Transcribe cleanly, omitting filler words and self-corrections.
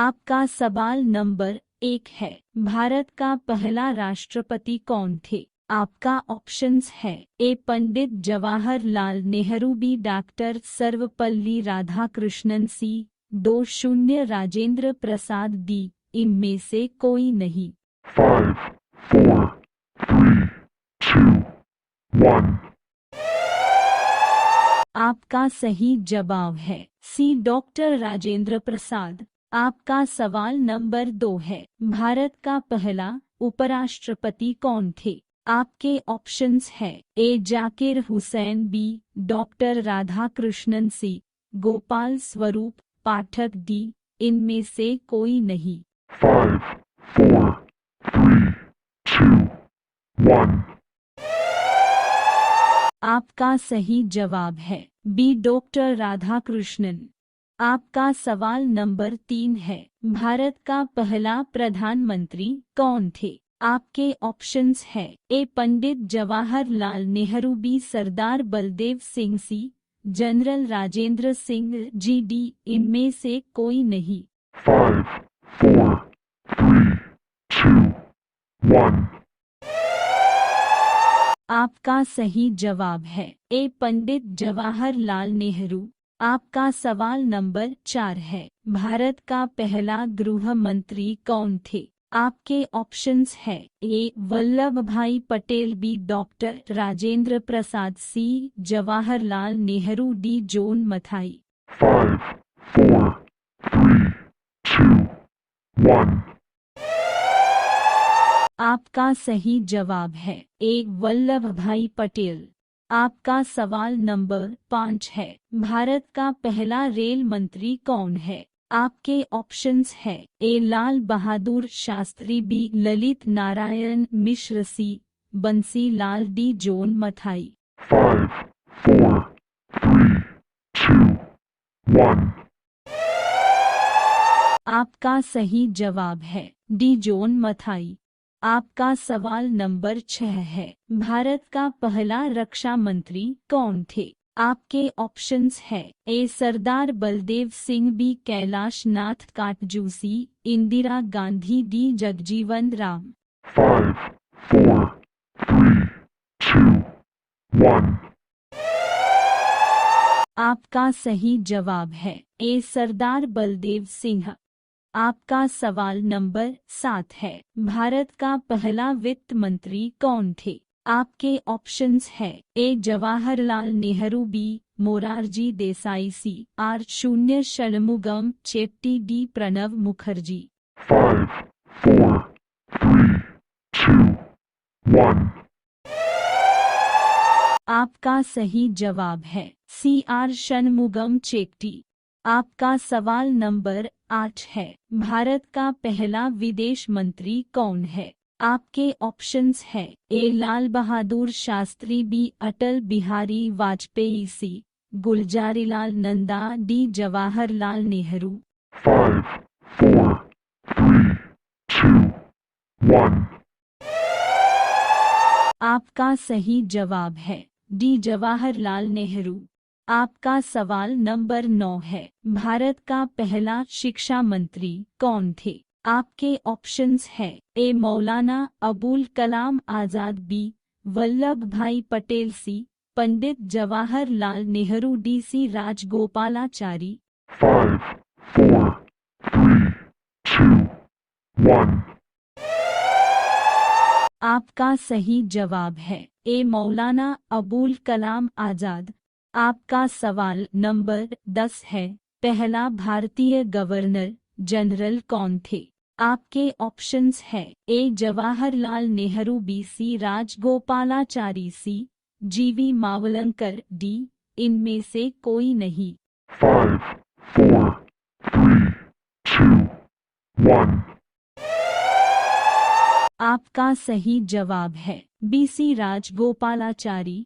आपका सवाल नंबर 1 है, भारत का पहला राष्ट्रपति कौन थे? आपका ऑप्शंस है a Pandit Jawaharlal Nehru, B doctor Sarvepalli Radhakrishnan, C 2 Rajendra Prasad, D इनमें से कोई नहीं। 5, 4, 3, 2, 1। आपका सही जवाब है सी डॉक्टर राजेंद्र प्रसाद। आपका सवाल नंबर 2 है, भारत का पहला उपराष्ट्रपति कौन थे? आपके ऑप्शंस है ए जाकिर हुसैन, बी डॉक्टर राधाकृष्णन, सी गोपाल स्वरूप पाठक, डी इनमें से कोई नहीं। 5, 4, 3, 2, 1। आपका सही जवाब है बी डॉक्टर राधाकृष्णन। आपका सवाल नंबर 3 है, भारत का पहला प्रधानमंत्री कौन थे? आपके ऑप्शंस है a Pandit Jawaharlal Nehru, b Sardar Baldev Singh, c general Rajendra Singh, जी डी इनमें से कोई नहीं। 5, 4, 3, 2, 1। आपका सही जवाब है ए पंडित जवाहरलाल नेहरू। आपका सवाल नंबर 4 है, भारत का पहला गृह मंत्री कौन थे? आपके ऑप्शंस है ए वल्लभ भाई पटेल, बी डॉक्टर राजेंद्र प्रसाद, सी जवाहरलाल नेहरू, डी जॉन मथाई। 5, 4, 3, 2, 1। आपका सही जवाब है ए वल्लभ भाई पटेल। आपका सवाल नंबर 5 है, भारत का पहला रेल मंत्री कौन है? आपके ऑप्शंस है ए लाल बहादुर शास्त्री, बी ललित नारायण मिश्र, सी बंसी लाल, डी जॉन मथाई। 5, 4, 3, 2, 1। आपका सही जवाब है डी जॉन मथाई। आपका सवाल नंबर 6 है, भारत का पहला रक्षा मंत्री कौन थे? आपके ऑप्शंस है ए सरदार बलदेव सिंह, बी कैलाश नाथ काटजू, सी इंदिरा गांधी, डी जगजीवन राम। 5, 4, 3, 2, 1। आपका सही जवाब है ए सरदार बलदेव सिंह। आपका सवाल नंबर 7 है, भारत का पहला वित्त मंत्री कौन थे? आपके ऑप्शंस है a Jawaharlal Nehru, b Morarji Desai, c R 0 Shanmukham Chetty, d Pranab Mukherjee. 5, 4, 3, 2, 1। आपका सही जवाब है सी आर षणमुगम चेट्टी। आपका सवाल नंबर 8 है, भारत का पहला विदेश मंत्री कौन है? आपके ऑप्शंस है ए लाल बहादुर शास्त्री, बी अटल बिहारी वाजपेयी, सी गुलजारीलाल नंदा, डी जवाहरलाल नेहरू। 5, 4, 3, 2, 1। आपका सही जवाब है डी जवाहरलाल नेहरू। आपका सवाल नंबर 9 है, भारत का पहला शिक्षा मंत्री कौन थे? आपके ऑप्शंस है ए मौलाना अबुल कलाम आजाद, बी वल्लभ भाई पटेल, सी पंडित जवाहरलाल नेहरू, डी सी राजगोपालाचारी। 5, 4, 3, 2, 1। आपका सही जवाब है ए मौलाना अबुल कलाम आजाद। आपका सवाल नंबर 10 है, पहला भारतीय गवर्नर जनरल कौन थे? आपके ऑप्शंस है a Jawaharlal Nehru, B C Rajagopalachari, सी जीवी मावलंकर, डी इनमें से कोई नहीं। 5, 4, 3, 2, 1। आपका सही जवाब है बी सी राजगोपालाचारी।